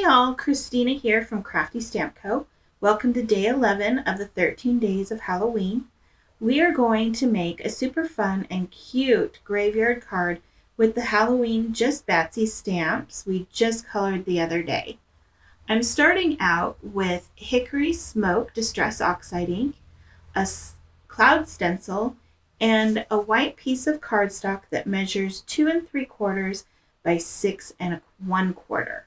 Hey all, Christina here from Crafty Stamp Co. Welcome to day 11 of the 13 days of Halloween. We are going to make a super fun and cute graveyard card with the Halloween Just Batsy stamps we just colored the other day. I'm starting out with Hickory Smoke Distress Oxide ink, a cloud stencil, and a white piece of cardstock that measures 2 3/4 by 6 1/4.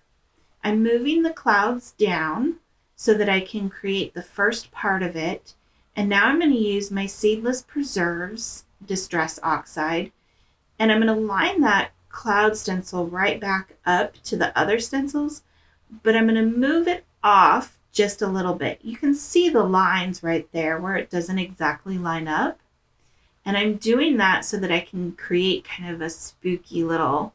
I'm moving the clouds down so that I can create the first part of it. And now I'm going to use my Seedless Preserves Distress Oxide. And I'm going to line that cloud stencil right back up to the other stencils. But I'm going to move it off just a little bit. You can see the lines right there where it doesn't exactly line up. And I'm doing that so that I can create kind of a spooky little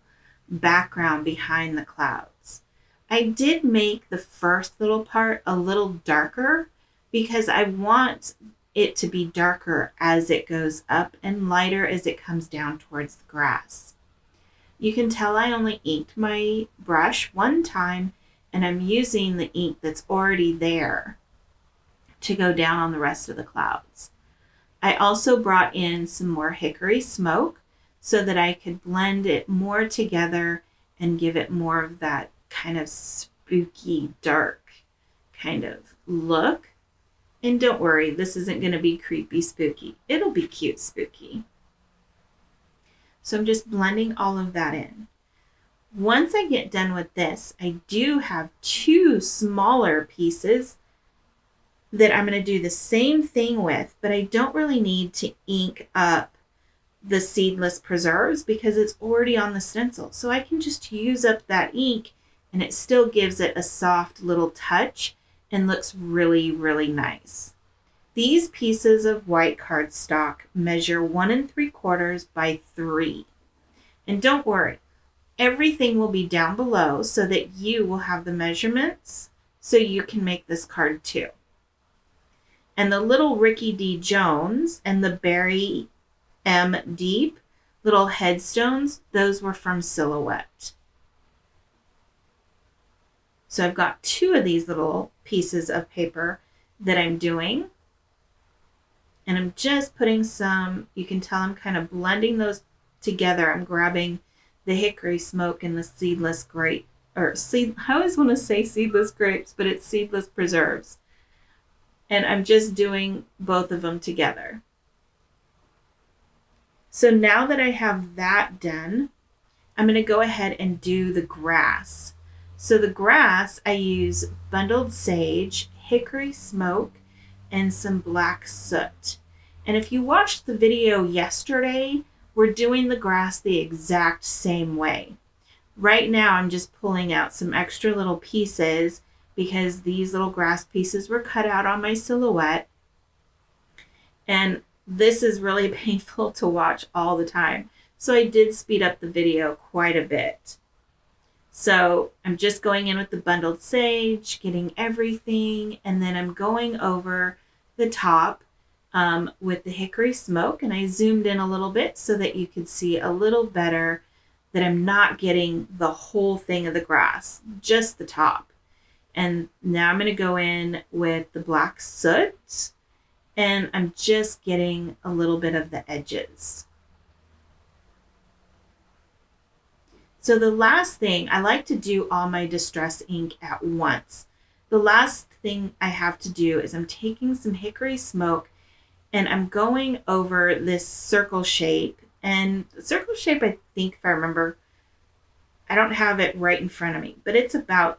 background behind the clouds. I did make the first little part a little darker because I want it to be darker as it goes up and lighter as it comes down towards the grass. You can tell I only inked my brush one time and I'm using the ink that's already there to go down on the rest of the clouds. I also brought in some more hickory smoke so that I could blend it more together and give it more of that kind of spooky, dark kind of look. And don't worry, this isn't going to be creepy spooky. It'll be cute spooky. So I'm just blending all of that in. Once I get done with this, I do have 2 smaller pieces that I'm going to do the same thing with, but I don't really need to ink up the Seedless Preserves because it's already on the stencil. So I can just use up that ink and it still gives it a soft little touch and looks really, really nice. These pieces of white cardstock measure 1 3/4 by 3. And don't worry, everything will be down below so that you will have the measurements so you can make this card too. And the little Ricky D. Jones and the Barry M. Deep little headstones, those were from Silhouette. So I've got 2 of these little pieces of paper that I'm doing. And I'm just putting some, you can tell I'm kind of blending those together. I'm grabbing the hickory smoke and the seedless grape, I always want to say seedless grapes, but it's Seedless Preserves. And I'm just doing both of them together. So now that I have that done, I'm going to go ahead and do the grass. So the grass, I use bundled sage, hickory smoke, and some black soot. And if you watched the video yesterday, we're doing the grass the exact same way. Right now, I'm just pulling out some extra little pieces because these little grass pieces were cut out on my Silhouette. And this is really painful to watch all the time. So I did speed up the video quite a bit. So I'm just going in with the bundled sage, getting everything, and then I'm going over the top with the hickory smoke, and I zoomed in a little bit so that you could see a little better that I'm not getting the whole thing of the grass, just the top. And now I'm going to go in with the black soot, and I'm just getting a little bit of the edges. So the last thing, I like to do all my distress ink at once. The last thing I have to do is I'm taking some hickory smoke and I'm going over this circle shape. And the circle shape, I think if I remember, I don't have it right in front of me, but it's about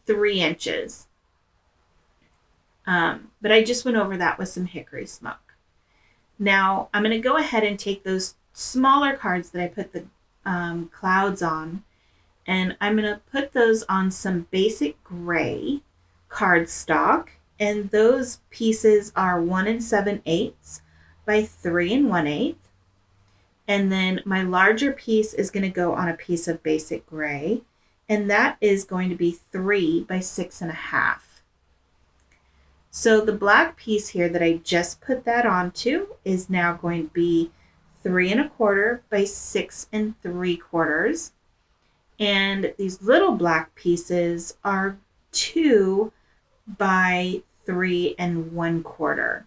3 inches. But I just went over that with some hickory smoke. Now I'm going to go ahead and take those smaller cards that I put the clouds on, and I'm going to put those on some basic gray cardstock, and those pieces are 1 7/8 by 3 1/8. And then my larger piece is going to go on a piece of basic gray, and that is going to be 3 by 6 1/2. So the black piece here that I just put that onto is now going to be 3 1/4 by 6 3/4. And these little black pieces are 2 by 3 1/4.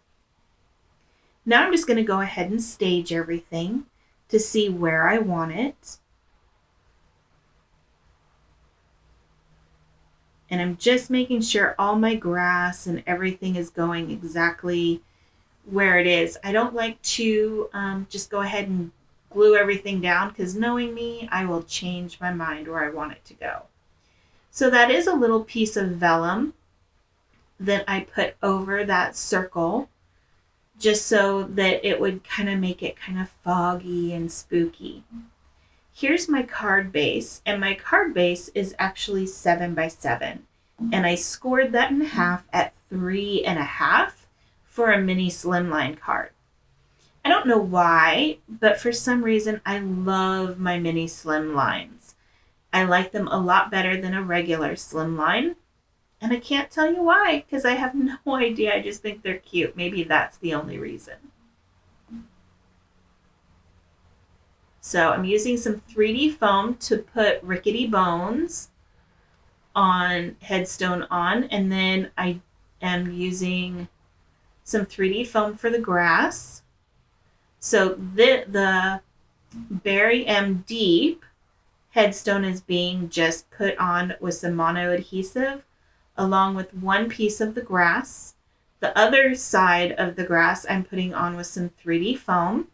Now I'm just going to go ahead and stage everything to see where I want it. And I'm just making sure all my grass and everything is going exactly where it is. I don't like to just go ahead and glue everything down, because knowing me, I will change my mind where I want it to go. So that is a little piece of vellum that I put over that circle, just so that it would kind of make it kind of foggy and spooky. Here's my card base, and my card base is actually 7 by 7, and I scored that in half at 3 1/2 for a mini Slimline card. I don't know why, but for some reason I love my mini Slimlines. I like them a lot better than a regular Slimline, and I can't tell you why, because I have no idea. I just think they're cute. Maybe that's the only reason. So I'm using some 3D foam to put Rickety Bones on headstone on, and then I am using some 3D foam for the grass. So the Bury 'Em Deep headstone is being just put on with some mono adhesive, along with one piece of the grass. The other side of the grass I'm putting on with some 3D foam.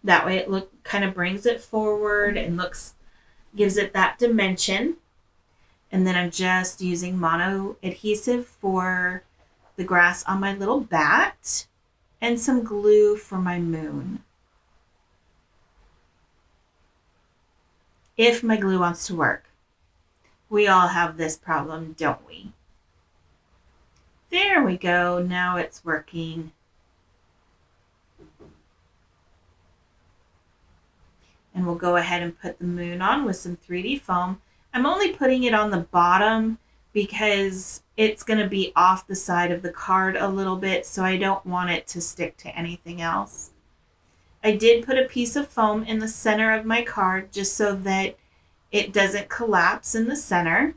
That way it kind of brings it forward and gives it that dimension. And then I'm just using mono adhesive for the grass on my little bat, and some glue for my moon, if my glue wants to work. We all have this problem, don't we? There we go. Now it's working. And we'll go ahead and put the moon on with some 3D foam. I'm only putting it on the bottom because it's going to be off the side of the card a little bit, so I don't want it to stick to anything else. I did put a piece of foam in the center of my card just so that it doesn't collapse in the center.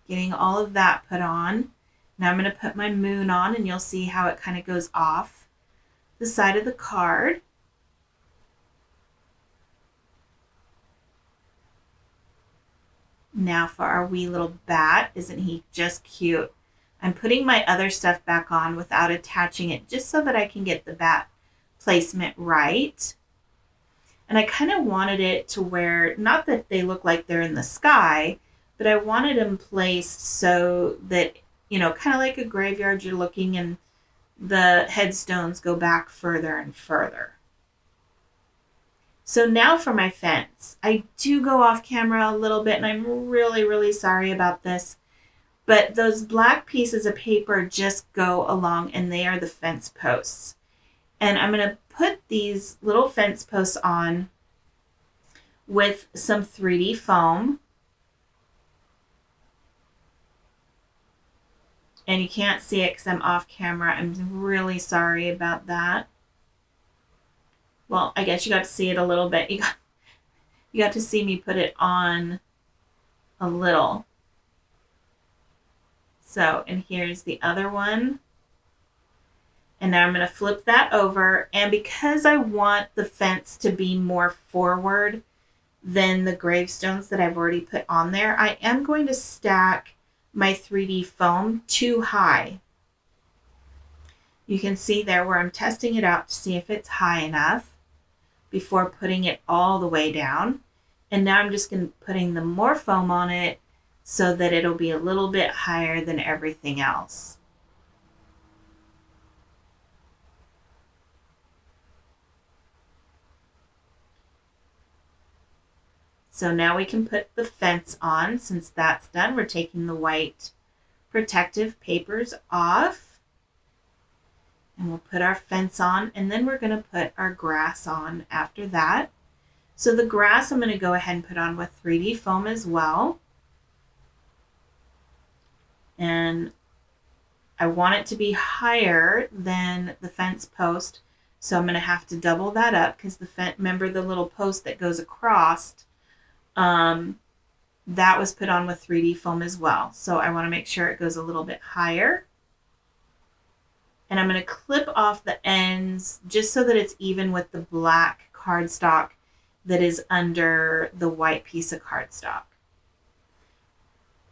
Getting all of that put on. Now I'm going to put my moon on, and you'll see how it kind of goes off the side of the card. Now for our wee little bat. Isn't he just cute? I'm putting my other stuff back on without attaching it, just so that I can get the bat placement right. And I kind of wanted it to where, not that they look like they're in the sky, but I wanted them placed so that, kind of like a graveyard, you're looking and the headstones go back further and further. So now for my fence. I do go off camera a little bit, and I'm really, really sorry about this. But those black pieces of paper just go along, and they are the fence posts. And I'm going to put these little fence posts on with some 3D foam. And you can't see it because I'm off camera. I'm really sorry about that. Well, I guess you got to see it a little bit. You got to see me put it on a little. So, and here's the other one. And now I'm going to flip that over. And because I want the fence to be more forward than the gravestones that I've already put on there, I am going to stack my 3D foam too high. You can see there where I'm testing it out to see if it's high enough before putting it all the way down. And now I'm just going to putting the more foam on it so that it'll be a little bit higher than everything else. So now we can put the fence on. Since that's done, we're taking the white protective papers off. And we'll put our fence on, and then we're going to put our grass on after that. So the grass I'm going to go ahead and put on with 3D foam as well. And I want it to be higher than the fence post, so I'm going to have to double that up, because remember the little post that goes across That was put on with 3D foam as well. So I want to make sure it goes a little bit higher. And I'm going to clip off the ends just so that it's even with the black cardstock that is under the white piece of cardstock.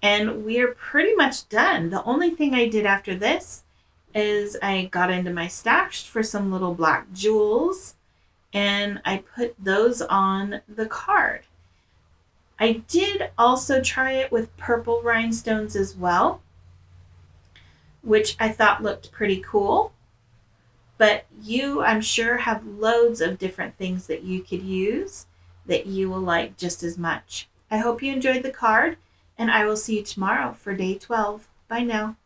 And we're pretty much done. The only thing I did after this is I got into my stash for some little black jewels, and I put those on the card. I did also try it with purple rhinestones as well, which I thought looked pretty cool. But you, I'm sure, have loads of different things that you could use that you will like just as much. I hope you enjoyed the card, and I will see you tomorrow for day 12. Bye now.